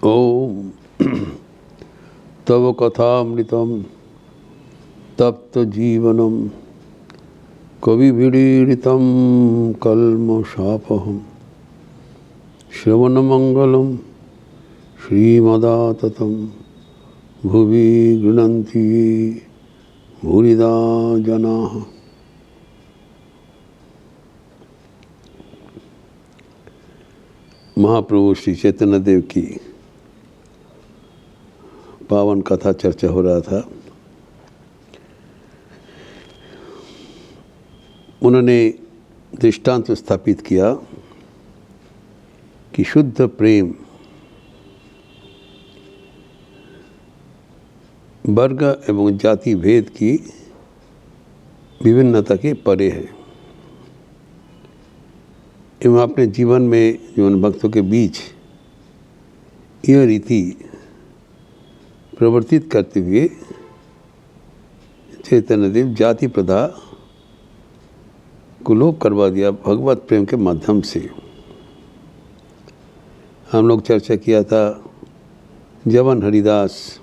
ओम तव कथामृतम तप्त जीवनम कविभिरीडितं कल्मषापहं श्रवणमंगलं श्रीमदाततं भुवि गृह्णन्ति भूरिदा जनाः। महाप्रभु श्री चैतन्य देव की पावन कथा चर्चा हो रहा था। उन्होंने दृष्टांत स्थापित किया कि शुद्ध प्रेम वर्ग एवं जाति भेद की विभिन्नता के परे है एवं अपने जीवन में जीवन भक्तों के बीच यह रीति प्रवर्तित करते हुए चैतन्य देव जाति प्रथा को लोप करवा दिया भगवत प्रेम के माध्यम से। हम लोग चर्चा किया था जवन हरिदास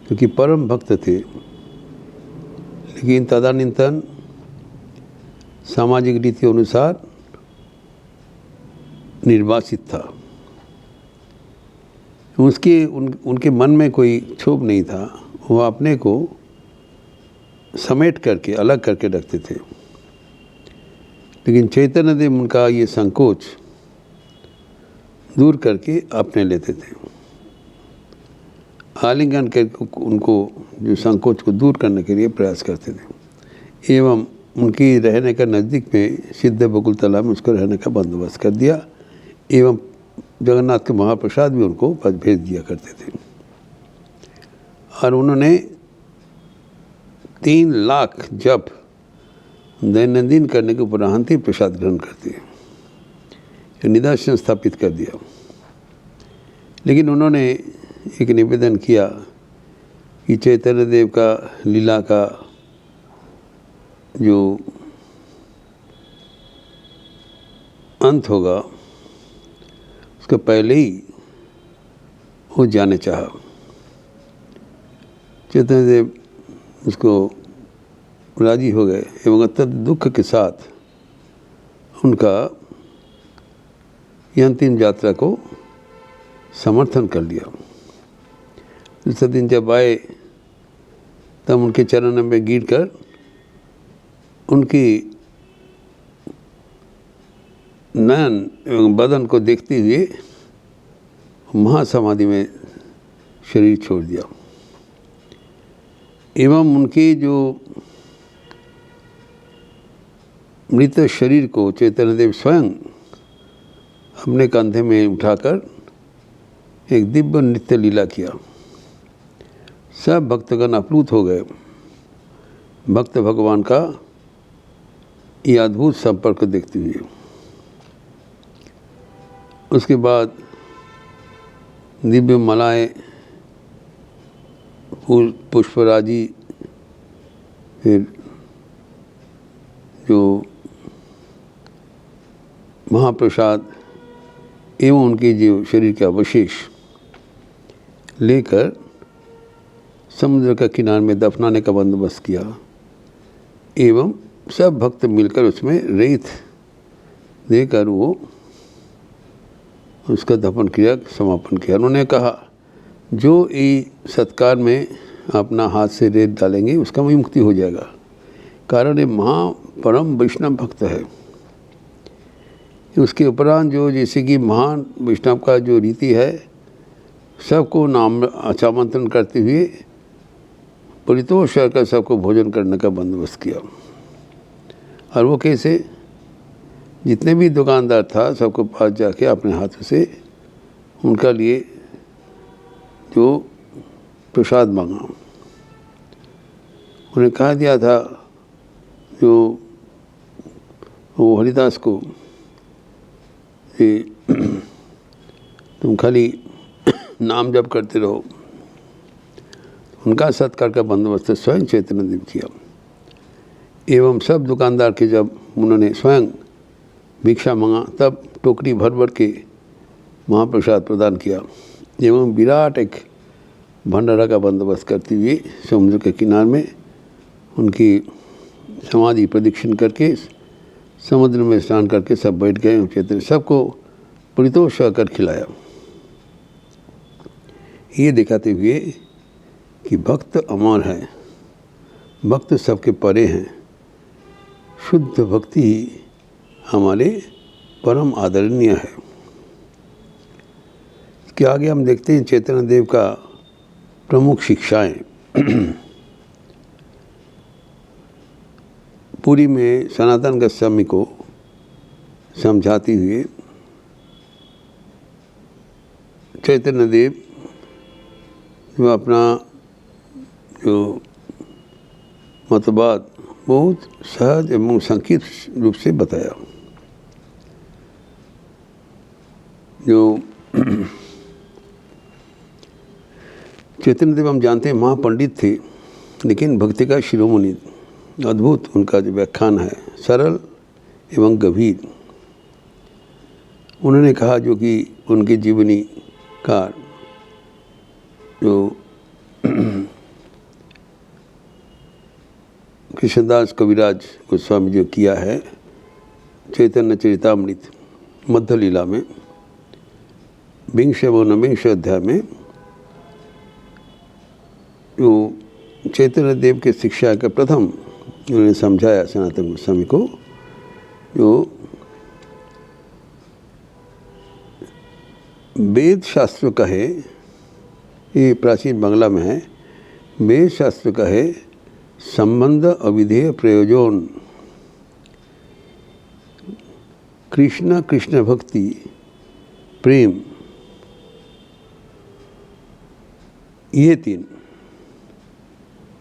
क्योंकि परम भक्त थे, लेकिन तदानीन्तन सामाजिक रीति अनुसार निर्वासित था। उनके मन में कोई क्षोभ नहीं था, वो अपने को समेट करके अलग करके रखते थे। लेकिन चैतन्य देव उनका ये संकोच दूर करके अपने लेते थे। आलिंगन करके उनको जो संकोच को दूर करने के लिए प्रयास करते थे एवं उनकी रहने का नज़दीक में सिद्ध बकुल तालाब में उसको रहने का बंदोबस्त कर दिया एवं जगन्नाथ के महाप्रसाद भी उनको भेज दिया करते थे। और उन्होंने 3 लाख जप दैनंदिन करने के उपरांत ही प्रसाद ग्रहण करते हैं, निदर्शन स्थापित कर दिया। लेकिन उन्होंने एक निवेदन किया कि चैतन्य देव का लीला का जो अंत होगा उसके पहले ही वो जाने चाहा। चैतन्य देव उसको राजी हो गए एवं अत्यंत दुख के साथ उनका ये अंतिम यात्रा को समर्थन कर लिया। दूसरे दिन जब आए तब उनके चरणों में गिरकर उनकी नयन एवं बदन को देखते हुए महासमाधि में शरीर छोड़ दिया एवं उनके जो मृत शरीर को चैतन्य देव स्वयं अपने कंधे में उठाकर एक दिव्य नृत्य लीला किया। सब भक्तगण अप्लुत हो गए भक्त भगवान का ये अद्भुत संपर्क देखते हुए। उसके बाद दिव्य मलाएँ पुष्पराजी फिर जो महाप्रसाद एवं उनके जो शरीर के अवशेष लेकर समुद्र का किनारे में दफनाने का बंदोबस्त किया एवं सब भक्त मिलकर उसमें रेत देकर वो उसका दफन क्रिया समापन किया। उन्होंने कहा जो ये सत्कार में अपना हाथ से रेत डालेंगे उसका मुक्ति हो जाएगा, कारण ये परम वैष्णव भक्त है। उसके उपरांत जो जैसे कि महान वैष्णव का जो रीति है सबको नाम आमंत्रण करते हुए परितोष कर सबको भोजन करने का बंदोबस्त किया। और वो कैसे जितने भी दुकानदार था सबको पास जाके अपने हाथों से उनका लिए जो प्रसाद मांगा। उन्हें कहा दिया था जो वो हरिदास को कि तुम खाली नाम जप करते रहो। उनका सत्कार का बंदोबस्त स्वयं चैतन्य देव किया एवं सब दुकानदार के जब उन्होंने स्वयं भिक्षा मांगा तब टोकरी भर भर के महाप्रसाद प्रदान किया एवं विराट एक भंडारा का बंदोबस्त करते हुए समुद्र के किनारे में उनकी समाधि प्रदक्षिण करके समुद्र में स्नान करके सब बैठ गए। चैतन्य सबको परितोष कर खिलाया, ये दिखाते हुए कि भक्त अमर है, भक्त सबके परे हैं, शुद्ध भक्ति ही हमारे परम आदरणीय है। इसके आगे हम देखते हैं चैतन्य देव का प्रमुख शिक्षाएं। पुरी में सनातन गोस्वामी को समझाते हुए चैतन्य देव जो अपना जो मतवाद बहुत सहज एवं संक्षिप्त रूप से बताया। जो चैतन्य देव हम जानते हैं महापंडित थे, लेकिन भक्ति का शिरोमणि, अद्भुत उनका जो व्याख्यान है, सरल एवं गंभीर। उन्होंने कहा जो कि उनकी जीवनी का जो कृष्णदास कविराज गोस्वामी जो किया है चैतन्य चरितामृत मध्य लीला में 20 व 19 अध्याय में, जो चैतन्य देव के शिक्षा का प्रथम उन्होंने समझाया सनातन गोस्वामी को, जो वेद शास्त्र कहे, ये प्राचीन बांग्ला में है, वेद शास्त्र कहे संबंध अविधेय प्रयोजन, कृष्ण कृष्ण भक्ति प्रेम, ये तीन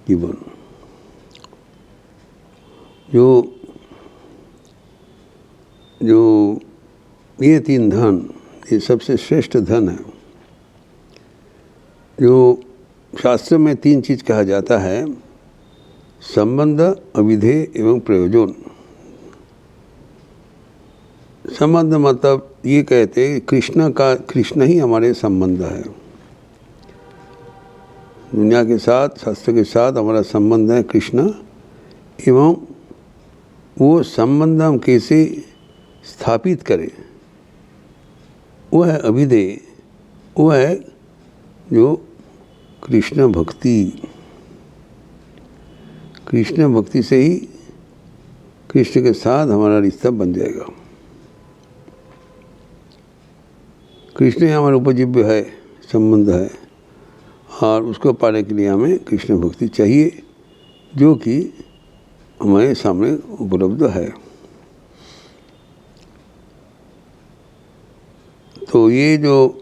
जीवन, जो ये तीन धन, ये सबसे श्रेष्ठ धन है। जो शास्त्र में तीन चीज़ कहा जाता है, संबंध अविधेय एवं प्रयोजन। संबंध मतलब ये कहते हैं कृष्ण ही हमारे संबंध है, दुनिया के साथ, शास्त्र के साथ हमारा संबंध है कृष्ण, एवं वो संबंध हम कैसे स्थापित करें, वो है अभिधेय, वो है जो कृष्ण भक्ति। कृष्ण भक्ति से ही कृष्ण के साथ हमारा रिश्ता बन जाएगा। कृष्ण ही हमारा उपजीव्य है, संबंध है, और उसको पाने के लिए हमें कृष्ण भक्ति चाहिए, जो कि हमारे सामने उपलब्ध है। तो ये जो,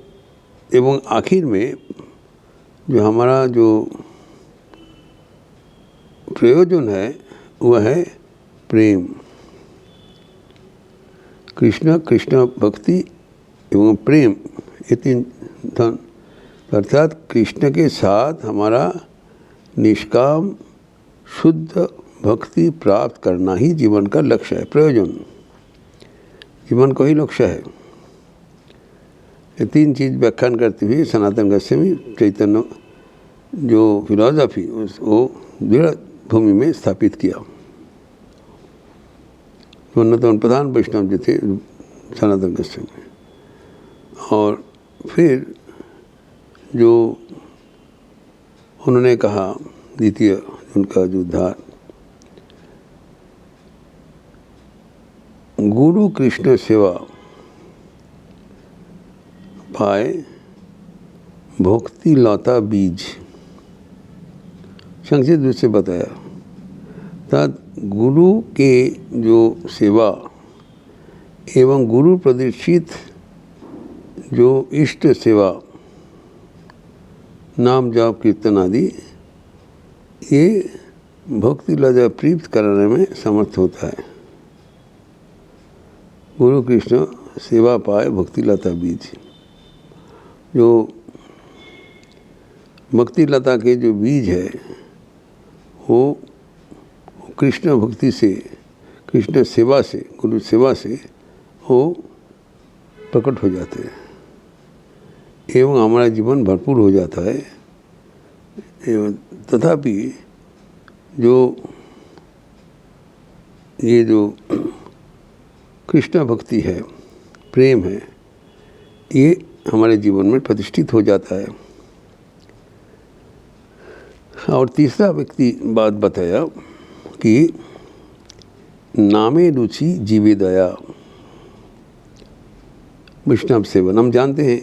एवं आखिर में जो हमारा जो प्रयोजन है वह है प्रेम। कृष्ण कृष्ण भक्ति एवं प्रेम, ये तीन धन, अर्थात कृष्ण के साथ हमारा निष्काम शुद्ध भक्ति प्राप्त करना ही जीवन का लक्ष्य है, प्रयोजन, जीवन का ही लक्ष्य है। ये तीन चीज़ व्याख्यान करते हुए सनातन गोस्वामी चैतन्य जो फिलॉसफी उसको दृढ़ भूमि में स्थापित किया। उन्नतम प्रधान वैष्णव जो थे सनातन गोस्वामी, और फिर जो उन्होंने कहा द्वितीय उनका जो उद्धार, गुरु कृष्ण सेवा पाए भक्ति लता बीज, संक्षिप्त रूप से बताया। तद गुरु के जो सेवा एवं गुरु प्रदर्शित जो इष्ट सेवा, नाम जाप कीर्तन आदि, ये भक्ति लता प्राप्त कराने में समर्थ होता है। गुरु कृष्ण सेवा पाए भक्ति लता बीज, जो भक्ति लता के जो बीज है वो कृष्ण भक्ति से, कृष्ण सेवा से, गुरु सेवा से वो प्रकट हो जाते हैं। एवं हमारा जीवन भरपूर हो जाता है। एवं तथापि ये जो कृष्ण भक्ति है, प्रेम है, ये हमारे जीवन में प्रतिष्ठित हो जाता है। और तीसरा व्यक्ति बात बताया कि नामे रुचि जीवे दया, वैष्णव सेवन। हम जानते हैं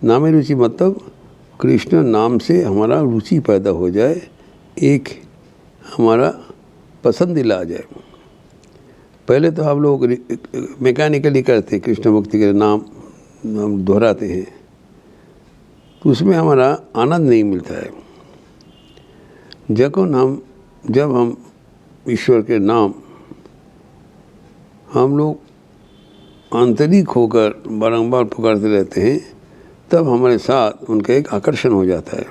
नामे रुचि मतलब कृष्ण नाम से हमारा रुचि पैदा हो जाए, एक हमारा पसंदीदा आ जाए। पहले तो हम लोग मैकेनिकली करते हैं, कृष्ण भक्ति के नाम हम दोहराते हैं, तो उसमें हमारा आनंद नहीं मिलता है। जब हम ईश्वर के नाम हम लोग आंतरिक होकर बारंबार पुकारते रहते हैं, तब हमारे साथ उनका एक आकर्षण हो जाता है।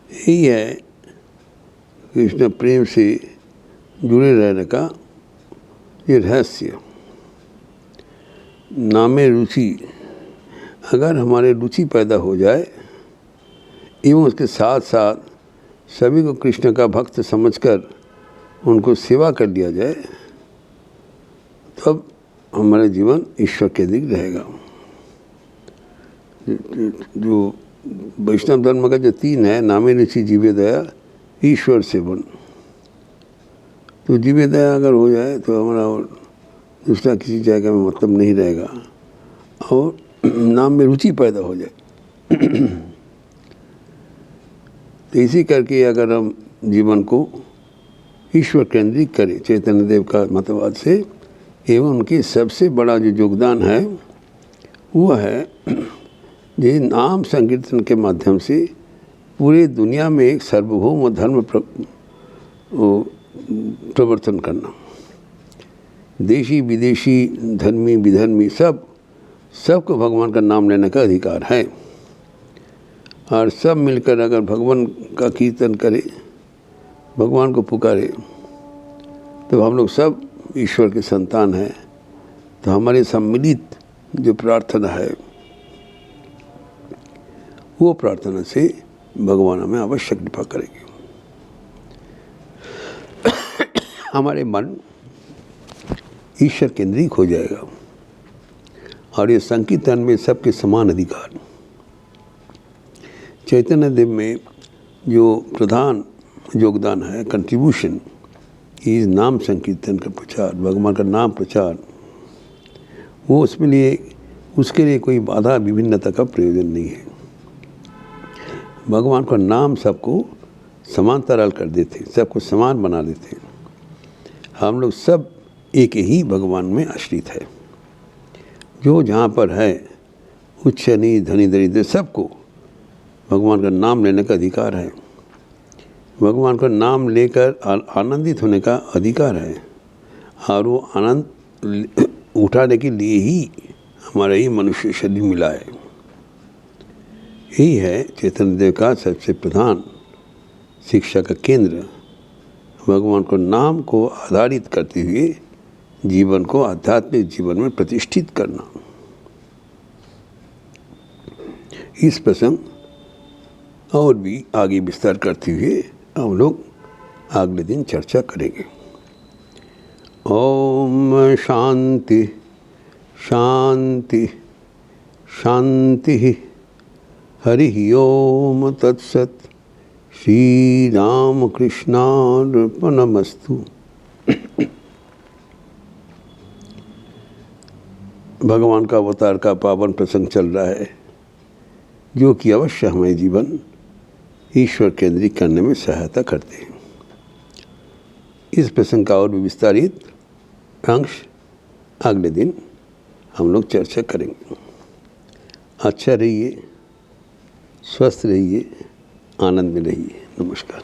यही है कृष्ण प्रेम से जुड़े रहने का ये रहस्य। नामे रुचि, अगर हमारे रुचि पैदा हो जाए एवं उसके साथ साथ सभी को कृष्ण का भक्त समझकर उनको सेवा कर दिया जाए, तब हमारा जीवन ईश्वर केंद्रित रहेगा। जो वैष्णव धर्म का जो 3 है, नामे रुचि जीवे दया ईश्वर सेवन, तो जीवे दया अगर हो जाए तो हमारा और दूसरा किसी जगह में मतलब नहीं रहेगा और नाम में रुचि पैदा हो जाए। तो इसी करके अगर हम जीवन को ईश्वर केंद्रित करें चैतन्य देव का मतवाद से, एवं उनके सबसे बड़ा जो योगदान है वो है ये नाम संकीर्तन के माध्यम से पूरे दुनिया में एक सार्वभौम धर्म प्रवर्तन करना। देशी विदेशी, धर्मी विधर्मी, सबको भगवान का नाम लेने का अधिकार है। और सब मिलकर अगर भगवान का कीर्तन करें, भगवान को पुकारे, तो हम लोग सब ईश्वर के संतान हैं। तो हमारे सम्मिलित जो प्रार्थना है, वो प्रार्थना से भगवान हमें अवश्य कृपा करेंगे। हमारे मन ईश्वर केंद्रित हो जाएगा और ये संकीर्तन में सबके समान अधिकार। चैतन्य देव में जो प्रधान योगदान है, कंट्रीब्यूशन, इस नाम संकीर्तन का प्रचार, भगवान का नाम प्रचार, वो उसके लिए कोई बाधा विभिन्नता का प्रयोजन नहीं है। भगवान का नाम सबको समान तरल कर देते, सबको समान बना देते। हम लोग सब एक ही भगवान में आश्रित है। जो जहाँ पर है, उच्च नीच धनी दरिद्र, सबको भगवान का नाम लेने का अधिकार है। भगवान का नाम लेकर आनंदित होने का अधिकार है। और वो आनंद उठाने के लिए ही हमारा ही मनुष्य शरीर मिला है। यही है चैतन्य देव का सबसे प्रधान शिक्षा का केंद्र, भगवान को नाम को आधारित करते हुए जीवन को आध्यात्मिक जीवन में प्रतिष्ठित करना। इस प्रसंग और भी आगे विस्तार करते हुए हम लोग अगले दिन चर्चा करेंगे। ओम शांति शांति शांति। हरि ओम तत्सत। श्री राम कृष्णार्पणमस्तु। भगवान का अवतार का पावन प्रसंग चल रहा है, जो कि अवश्य हमें जीवन ईश्वर केंद्रित करने में सहायता करते हैं। इस प्रसंग का और भी विस्तारित अंश अगले दिन हम लोग चर्चा करेंगे। अच्छा रहिए, स्वस्थ रहिए, आनंद में रहिए। नमस्कार।